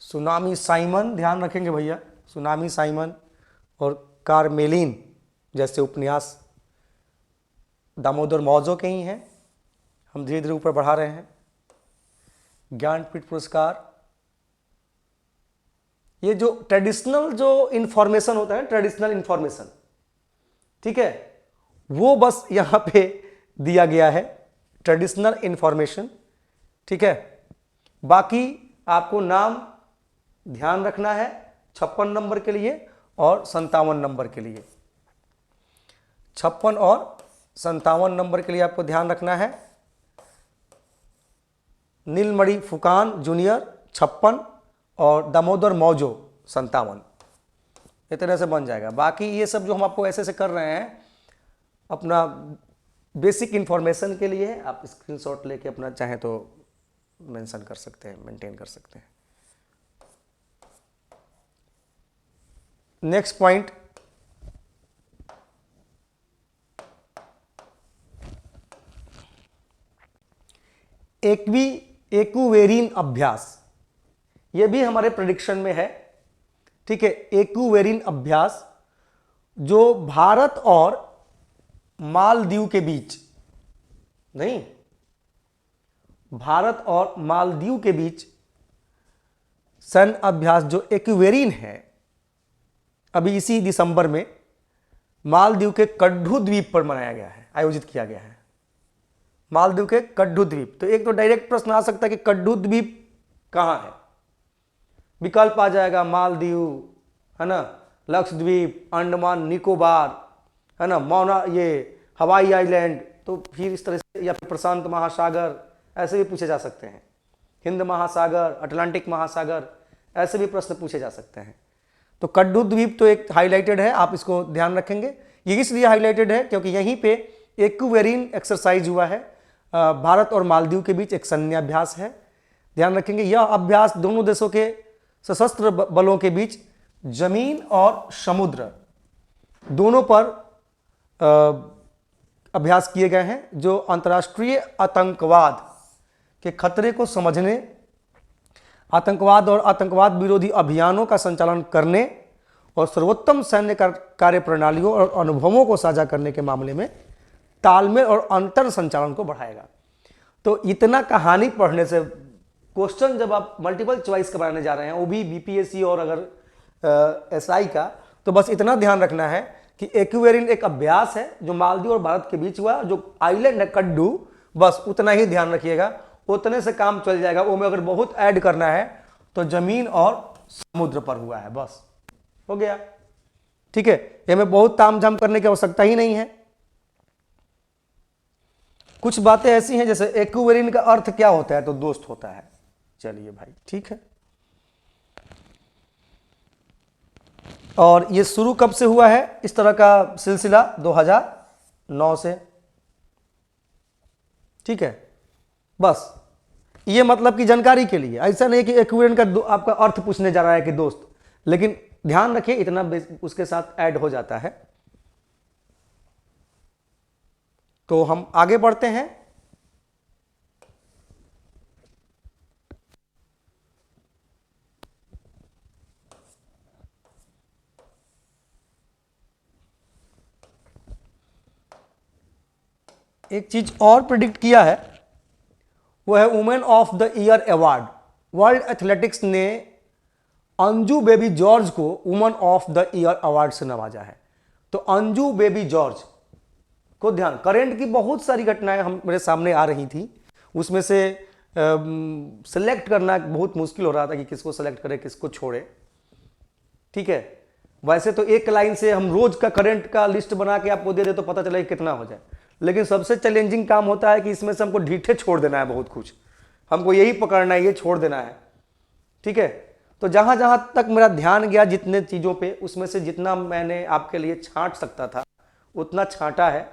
सुनामी साइमन, ध्यान रखेंगे भैया, सुनामी साइमन और कार्मेलिन जैसे उपन्यास दामोदर मौजो के ही हैं। हम धीरे धीरे ऊपर बढ़ा रहे हैं। ज्ञानपीठ पुरस्कार, ये जो ट्रेडिशनल जो इंफॉर्मेशन होता है, ट्रेडिशनल इंफॉर्मेशन, ठीक है, वो बस यहां पे दिया गया है, ट्रेडिशनल इंफॉर्मेशन, ठीक है। बाकी आपको नाम ध्यान रखना है 56 नंबर के लिए और 57 नंबर के लिए। 56 और 57 नंबर के लिए आपको ध्यान रखना है। नीलमणि फुकान जूनियर 56 और दामोदर मौजो 57, इस तरह से बन जाएगा। बाकी ये सब जो हम आपको ऐसे से कर रहे हैं अपना बेसिक इंफॉर्मेशन के लिए, आप स्क्रीनशॉट लेके अपना चाहे तो मेंशन कर सकते हैं, मेंटेन कर सकते हैं। नेक्स्ट पॉइंट, एक्यूवेरिन अभ्यास, यह भी हमारे प्रेडिक्शन में है, ठीक है। एक्यूवेरिन अभ्यास जो भारत और मालदीव के बीच, नहीं, भारत और मालदीव के बीच सैन्य अभ्यास जो एक्यूवेरिन है, अभी इसी दिसंबर में मालदीव के कड्डू द्वीप पर मनाया गया है, आयोजित किया गया है। मालदीव के कड्डू द्वीप, तो एक तो डायरेक्ट प्रश्न आ सकता है कि कड्डू द्वीप कहां है। विकल्प आ जाएगा मालदीव, है ना, लक्षद्वीप, अंडमान निकोबार, है ना, मौना, ये हवाई आइलैंड, तो फिर इस तरह से, या फिर प्रशांत महासागर, ऐसे भी पूछे जा सकते हैं। हिंद महासागर, अटलांटिक महासागर, ऐसे भी प्रश्न पूछे जा सकते हैं। तो कड्डू द्वीप तो एक हाईलाइटेड है, आप इसको ध्यान रखेंगे। ये इसलिए हाईलाइटेड है क्योंकि यहीं पे एक्यूवेरिन एक्सरसाइज हुआ है, भारत और मालदीव के बीच एक सैन्य अभ्यास है। ध्यान रखेंगे यह अभ्यास दोनों देशों के सशस्त्र बलों के बीच जमीन और समुद्र दोनों पर अभ्यास किए गए हैं, जो अंतर्राष्ट्रीय आतंकवाद के खतरे को समझने, आतंकवाद और आतंकवाद विरोधी अभियानों का संचालन करने और सर्वोत्तम सैन्य कार्य प्रणालियों और अनुभवों को साझा करने के मामले में तालमेल और अंतर संचालन को बढ़ाएगा। तो इतना कहानी पढ़ने से क्वेश्चन जब आप मल्टीपल चॉइस का बनाने जा रहे हैं, वो भी बीपीएससी और अगर एसआई का, तो बस इतना ध्यान रखना है कि एक्यूवेरिन एक अभ्यास है जो मालदीव और भारत के बीच हुआ, जो आइलैंड है कड्डू, बस उतना ही ध्यान रखिएगा, उतने से काम चल जाएगा। वो में अगर बहुत ऐड करना है तो जमीन और समुद्र पर हुआ है, बस हो गया, ठीक है। ये में बहुत तामझाम करने की आवश्यकता ही नहीं है। कुछ बातें ऐसी हैं जैसे एक्यूवेरिन का अर्थ क्या होता है, तो दोस्त होता है। चलिए भाई, ठीक है। और ये शुरू कब से हुआ है इस तरह का सिलसिला? 2009 से, ठीक है। बस ये मतलब की जानकारी के लिए, ऐसा नहीं कि एक्यूवेरिन का आपका अर्थ पूछने जा रहा है कि दोस्त, लेकिन ध्यान रखिए इतना उसके साथ ऐड हो जाता है। तो हम आगे बढ़ते हैं। एक चीज और प्रिडिक्ट किया है, वो है women of the year award. World athletics ने अंजू बेबी जॉर्ज को woman of the year award से नवाजा है। तो अंजू बेबी जॉर्ज को ध्यान, करेंट की बहुत सारी घटनाएं हम मेरे सामने आ रही थी, उसमें से सेलेक्ट करना बहुत मुश्किल हो रहा था कि किसको सेलेक्ट करें किसको छोड़े। ठीक है, वैसे तो एक लाइन से हम रोज का करंट का लिस्ट बना के आपको दे दे तो पता चले कितना हो जाए, लेकिन सबसे चैलेंजिंग काम होता है कि इसमें से हमको ढीठे छोड़ देना है, बहुत कुछ हमको यही पकड़ना है, ये छोड़ देना है। ठीक है, तो जहां जहां तक मेरा ध्यान गया जितने चीज़ों पे, उसमें से जितना मैंने आपके लिए छांट सकता था उतना छांटा है।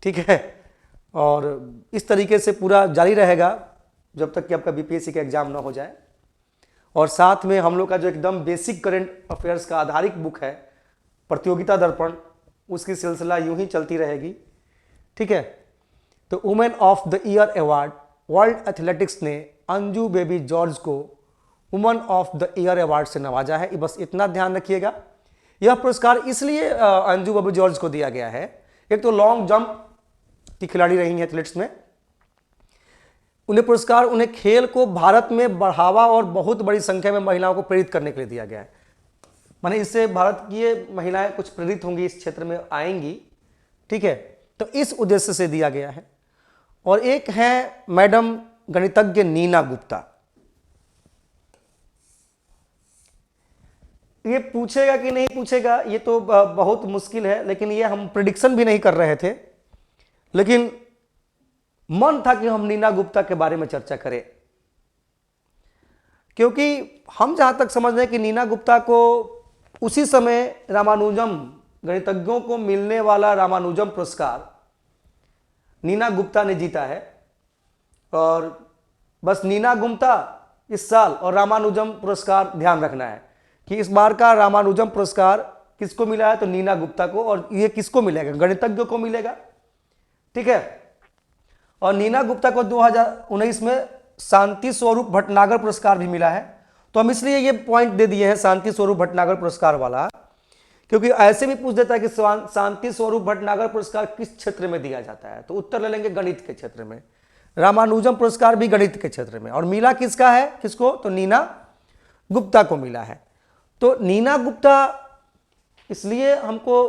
ठीक है, और इस तरीके से पूरा जारी रहेगा जब तक कि आपका बीपीएससी का एग्जाम ना हो जाए। और साथ में हम लोग का जो एकदम बेसिक करंट अफेयर्स का आधारित बुक है प्रतियोगिता दर्पण, उसकी सिलसिला यूं ही चलती रहेगी। ठीक है, तो women of the year award, world athletics ने अंजू बेबी जॉर्ज को woman of the year award से नवाजा है। बस इतना ध्यान रखिएगा। यह पुरस्कार इसलिए अंजू बेबी जॉर्ज को दिया गया है, एक तो लॉन्ग जंप की खिलाड़ी रही हैं एथलेटिक्स में, उन्हें पुरस्कार उन्हें खेल को भारत में बढ़ावा और बहुत बड़ी संख्या में महिलाओं को प्रेरित करने के लिए दिया गया है। माने इससे भारत की ये महिलाएं कुछ प्रेरित होंगी, इस क्षेत्र में आएंगी। ठीक है, तो इस उद्देश्य से दिया गया है। और एक है मैडम गणितज्ञ नीना गुप्ता। ये पूछेगा कि नहीं पूछेगा ये तो बहुत मुश्किल है, लेकिन ये हम प्रिडिक्शन भी नहीं कर रहे थे, लेकिन मन था कि हम नीना गुप्ता के बारे में चर्चा करें, क्योंकि हम जहां तक समझ रहे हैं कि नीना गुप्ता को उसी समय रामानुजम, गणितज्ञों को मिलने वाला रामानुजम पुरस्कार नीना गुप्ता ने जीता है। और बस नीना गुप्ता इस साल और रामानुजम पुरस्कार ध्यान रखना है कि इस बार का रामानुजम पुरस्कार किसको मिला है, तो नीना गुप्ता को। और ये किसको मिलेगा, गणितज्ञों को मिलेगा। ठीक है, और नीना गुप्ता को 2019 में शांति स्वरूप भटनागर पुरस्कार भी मिला है। तो हम इसलिए ये पॉइंट दे दिए हैं शांति स्वरूप भटनागर पुरस्कार वाला, क्योंकि ऐसे भी पूछ देता है कि शांति स्वरूप भटनागर पुरस्कार किस क्षेत्र में दिया जाता है, तो उत्तर ले लेंगे गणित के क्षेत्र में। रामानुजम पुरस्कार भी गणित के क्षेत्र में। और मिला किसका है, किसको, तो नीना गुप्ता को मिला है। तो नीना गुप्ता इसलिए हमको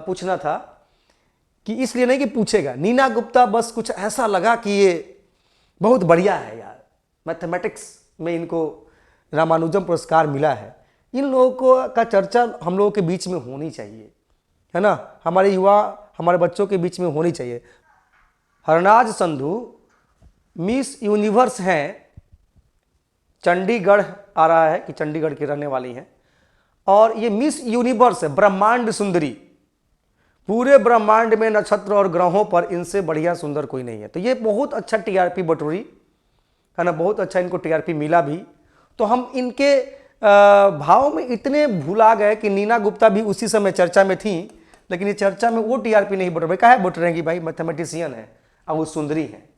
पूछना था कि इसलिए नहीं कि पूछेगा, नीना गुप्ता बस कुछ ऐसा लगा कि ये बहुत बढ़िया है यार, मैथमेटिक्स में इनको रामानुजम पुरस्कार मिला है। इन लोगों को का चर्चा हम लोगों के बीच में होनी चाहिए, है ना, हमारे युवा, हमारे बच्चों के बीच में होनी चाहिए। हरनाज संधू मिस यूनिवर्स हैं, चंडीगढ़ आ रहा है कि चंडीगढ़ की रहने वाली हैं, और ये मिस यूनिवर्स है, ब्रह्मांड सुंदरी। पूरे ब्रह्मांड में नक्षत्र और ग्रहों पर इनसे बढ़िया सुंदर कोई नहीं है। तो ये बहुत अच्छा टीआरपी बटोरी है ना, बहुत अच्छा इनको टीआरपी मिला भी। तो हम इनके भाव में इतने भुला गए कि नीना गुप्ता भी उसी समय चर्चा में थी, लेकिन ये चर्चा में वो टीआरपी नहीं बटोर। काहे बटोरेंगी भाई, मैथमेटिशियन है और वो सुंदरी है।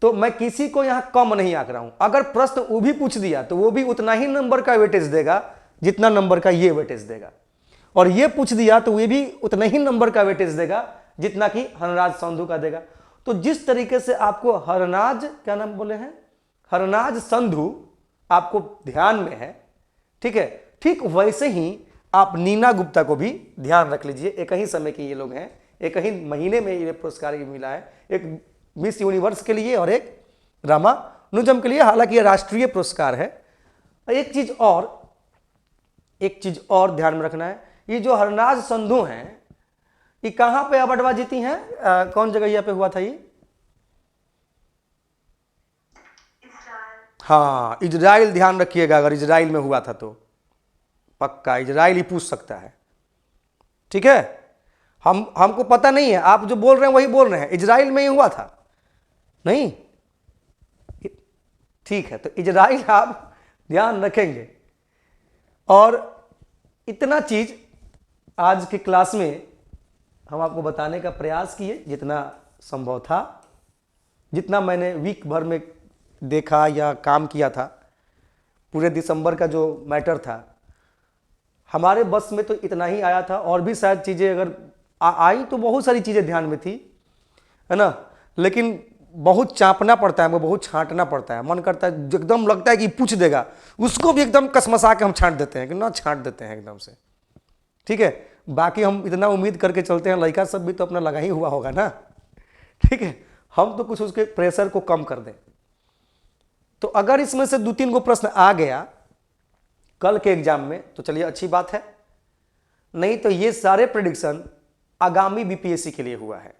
तो मैं किसी को यहां कम नहीं आंक रहा हूं। अगर प्रश्न वो भी पूछ दिया तो वो भी उतना ही नंबर का वेटेज देगा जितना नंबर का ये वेटेज देगा, और ये पूछ दिया तो ये भी उतना ही नंबर का वेटेज देगा जितना कि हरनाज संधू का देगा। तो जिस तरीके से आपको हरनाज, क्या नाम बोले हैं, हरनाज संधू आपको ध्यान में है, ठीक है, ठीक वैसे ही आप नीना गुप्ता को भी ध्यान रख लीजिए। एक ही समय के ये लोग हैं, एक ही महीने में ये पुरस्कार मिला है, एक मिस यूनिवर्स के लिए और एक रामानुजम के लिए। हालांकि ये राष्ट्रीय पुरस्कार है। एक चीज और ध्यान में रखना है, ये जो हरनाज संधू हैं ये कहां पे अवार्ड जीती हैं, कौन जगह पे हुआ था ये, हाँ इजराइल। ध्यान रखिएगा, अगर इजराइल में हुआ था तो पक्का इजराइल ही पूछ सकता है। ठीक है, हमको पता नहीं है, आप जो बोल रहे हैं वही बोल रहे हैं, इजराइल में ही हुआ था नहीं, ठीक है, तो इजराइल आप ध्यान रखेंगे। और इतना चीज आज की क्लास में हम आपको बताने का प्रयास किए जितना संभव था, जितना मैंने वीक भर में देखा या काम किया था। पूरे दिसंबर का जो मैटर था हमारे बस में तो इतना ही आया था, और भी शायद चीज़ें अगर आई तो बहुत सारी चीज़ें ध्यान में थी, है ना, लेकिन बहुत चापना पड़ता है, हमको बहुत छांटना पड़ता है। मन करता है, एकदम लगता है कि पूछ देगा, उसको भी एकदम कसमसा के हम छांट देते हैं कि ना, छांट देते हैं एकदम से। ठीक है, बाकी हम इतना उम्मीद करके चलते हैं, लड़का सब भी तो अपना लगा ही हुआ होगा ना। ठीक है, हम तो कुछ उसके प्रेशर को कम कर दें। तो अगर इसमें से 2-3 गो प्रश्न आ गया कल के एग्जाम में तो चलिए अच्छी बात है, नहीं तो ये सारे प्रेडिक्शन आगामी बीपीएससी के लिए हुआ है।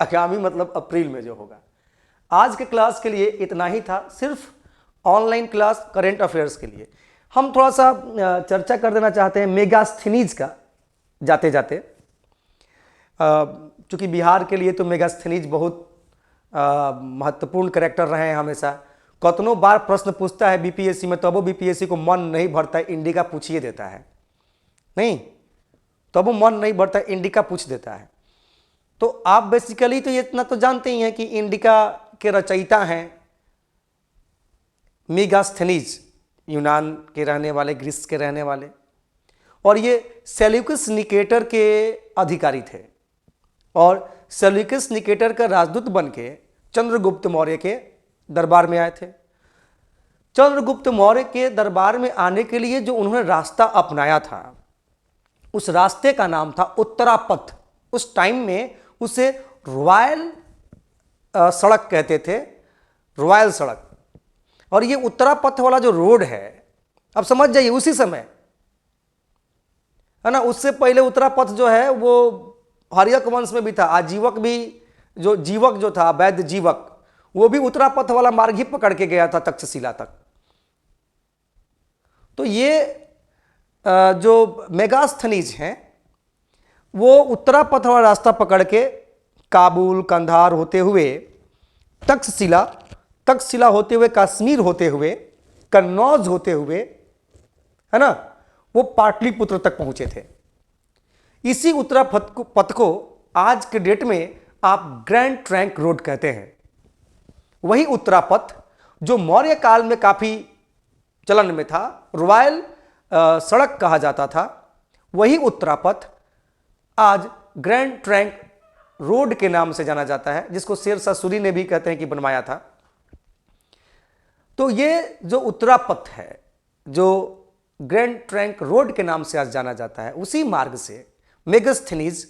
आगामी मतलब अप्रैल में जो होगा। आज के क्लास के लिए इतना ही था, सिर्फ ऑनलाइन क्लास करंट अफेयर्स के लिए। हम थोड़ा सा चर्चा कर देना चाहते हैं मेगास्थनीज का जाते जाते, चूँकि बिहार के लिए तो मेगास्थनीज बहुत महत्वपूर्ण कैरेक्टर रहे हैं हमेशा। कतनों बार प्रश्न पूछता है बीपीएससी में, तब वो बीपीएससी को मन नहीं भरता है, इंडिका पूछिए देता है, नहीं तब वो मन नहीं भरता, इंडिका पूछ देता है। तो आप बेसिकली तो ये इतना तो जानते ही हैं कि इंडिका के रचयिता हैं मेगास्थनीज, यूनान के रहने वाले, ग्रीस के रहने वाले, और ये सेल्यूकस निकेटर के अधिकारी थे और सेल्यूकस निकेटर का राजदूत बन के चंद्रगुप्त मौर्य के दरबार में आए थे। चंद्रगुप्त मौर्य के दरबार में आने के लिए जो उन्होंने रास्ता अपनाया था, उस रास्ते का नाम था उत्तरापथ। उस टाइम में उसे रॉयल सड़क कहते थे, रॉयल सड़क। और ये उत्तरापथ वाला जो रोड है, अब समझ जाइए, उसी समय, है ना, उससे पहले उत्तरापथ जो है वो हर्यक वंश में भी था। आजीवक भी, जो जीवक जो था, वैद्य जीवक, वो भी उत्तरापथ वाला मार्ग ही पकड़ के गया था तक्षशिला तक। तो ये जो मेगास्थनीज हैं वो उत्तरापथ वाला रास्ता पकड़ के काबुल, कंधार होते हुए तक्षशिला, तक्षशिला होते हुए कश्मीर होते हुए कन्नौज होते हुए, है ना, वो पाटलिपुत्र तक पहुंचे थे। इसी उत्तरापथ को आज के डेट में आप ग्रैंड ट्रंक रोड कहते हैं। वही उत्तरापथ जो मौर्य काल में काफी चलन में था, रॉयल सड़क कहा जाता था, वही उत्तरापथ आज ग्रैंड ट्रंक रोड के नाम से जाना जाता है, जिसको शेरशाह सूरी ने भी कहते हैं कि बनवाया था। तो ये जो उत्तरापथ है, जो ग्रैंड ट्रंक रोड के नाम से आज जाना जाता है, उसी मार्ग से मेगास्थनीज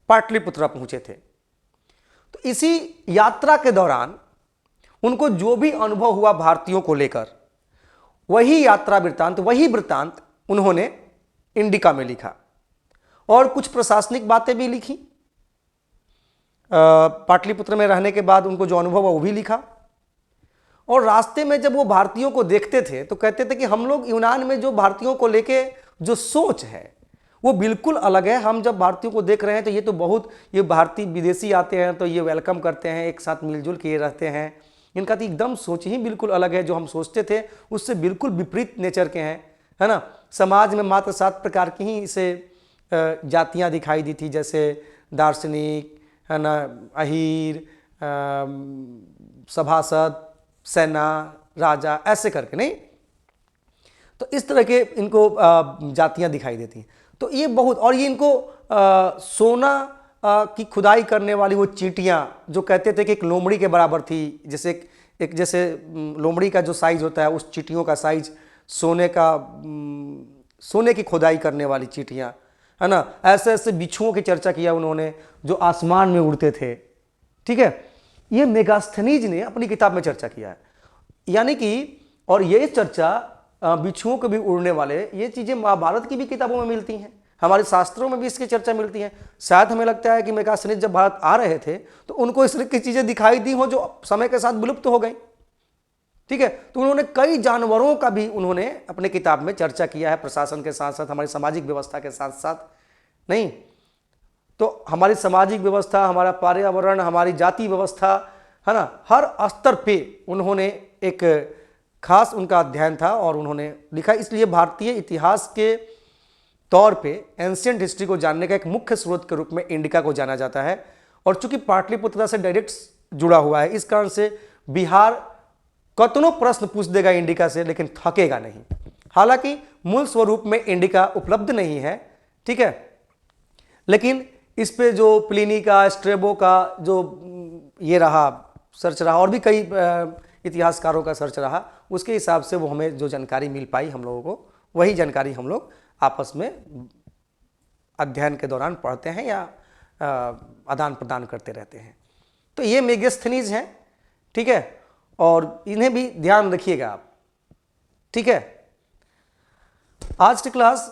पाटलिपुत्र पहुंचे थे। तो इसी यात्रा के दौरान उनको जो भी अनुभव हुआ भारतीयों को लेकर, वही यात्रा वृत्तांत, वही वृत्तांत उन्होंने इंडिका में लिखा और कुछ प्रशासनिक बातें भी लिखी। पाटलिपुत्र में रहने के बाद उनको जो अनुभव हुआ वो भी लिखा। और रास्ते में जब वो भारतीयों को देखते थे तो कहते थे कि हम लोग यूनान में जो भारतीयों को लेके जो सोच है वो बिल्कुल अलग है। हम जब भारतीयों को देख रहे हैं तो ये तो बहुत, ये भारतीय विदेशी आते हैं तो ये वेलकम करते हैं, एक साथ मिलजुल के रहते हैं, इनका तो एकदम सोच ही बिल्कुल अलग है। जो हम सोचते थे उससे बिल्कुल विपरीत नेचर के हैं, है ना। समाज में मात्र 7 प्रकार की ही इसे जातियाँ दिखाई दी थी, जैसे दार्शनिक, है ना, अहीर, सभासद, सेना, राजा, ऐसे करके, नहीं तो इस तरह के इनको जातियां दिखाई देती हैं। तो ये बहुत, और ये इनको सोना की खुदाई करने वाली वो चींटियां जो कहते थे कि एक लोमड़ी के बराबर थी, जैसे एक जैसे लोमड़ी का जो साइज होता है उस चींटियों का साइज सोने का, सोने की खुदाई करने वाली चींटियां, है ना। ऐसे ऐसे बिच्छुओं की चर्चा किया उन्होंने जो आसमान में उड़ते थे। ठीक है, ये मेगास्थनीज ने अपनी किताब में चर्चा किया है, यानी कि, और ये चर्चा बिच्छुओं को भी उड़ने वाले, ये चीजें महाभारत की भी किताबों में मिलती हैं, हमारे शास्त्रों में भी इसकी चर्चा मिलती है। शायद हमें लगता है कि मेगास्थनीज जब भारत आ रहे थे तो उनको इस तरह की चीजें दिखाई दी हो जो समय के साथ विलुप्त हो गई। ठीक है, तो उन्होंने कई जानवरों का भी उन्होंने अपने किताब में चर्चा किया है, प्रशासन के साथ साथ, हमारी सामाजिक व्यवस्था के साथ साथ। नहीं तो हमारी सामाजिक व्यवस्था, हमारा पर्यावरण, हमारी जाति व्यवस्था, है ना, हर स्तर पे उन्होंने एक खास उनका अध्ययन था और उन्होंने लिखा। इसलिए भारतीय इतिहास के तौर पे एंशिएंट हिस्ट्री को जानने का एक मुख्य स्रोत के रूप में इंडिका को जाना जाता है। और चूंकि पाटलिपुत्र से डायरेक्ट जुड़ा हुआ है, इस कारण से बिहार कतनों प्रश्न पूछ देगा इंडिका से, लेकिन थकेगा नहीं। हालांकि मूल स्वरूप में इंडिका उपलब्ध नहीं है, ठीक है, लेकिन इस पे जो प्लिनी का, स्ट्रेबो का जो ये रहा सर्च रहा, और भी कई इतिहासकारों का सर्च रहा, उसके हिसाब से वो हमें जो जानकारी मिल पाई हम लोगों को, वही जानकारी हम लोग आपस में अध्ययन के दौरान पढ़ते हैं या आदान प्रदान करते रहते हैं। तो ये मेगास्थनीज हैं, ठीक है, और इन्हें भी ध्यान रखिएगा आप, ठीक है। आज की क्लास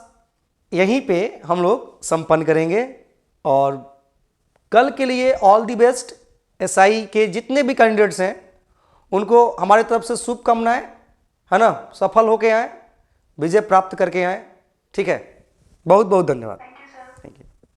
यहीं पे हम लोग संपन्न करेंगे, और कल के लिए ऑल द बेस्ट। एसआई के जितने भी कैंडिडेट्स हैं उनको हमारी तरफ से शुभकामनाएं, है ना, सफल होके आए, विजय प्राप्त करके आए, ठीक है। बहुत बहुत धन्यवाद।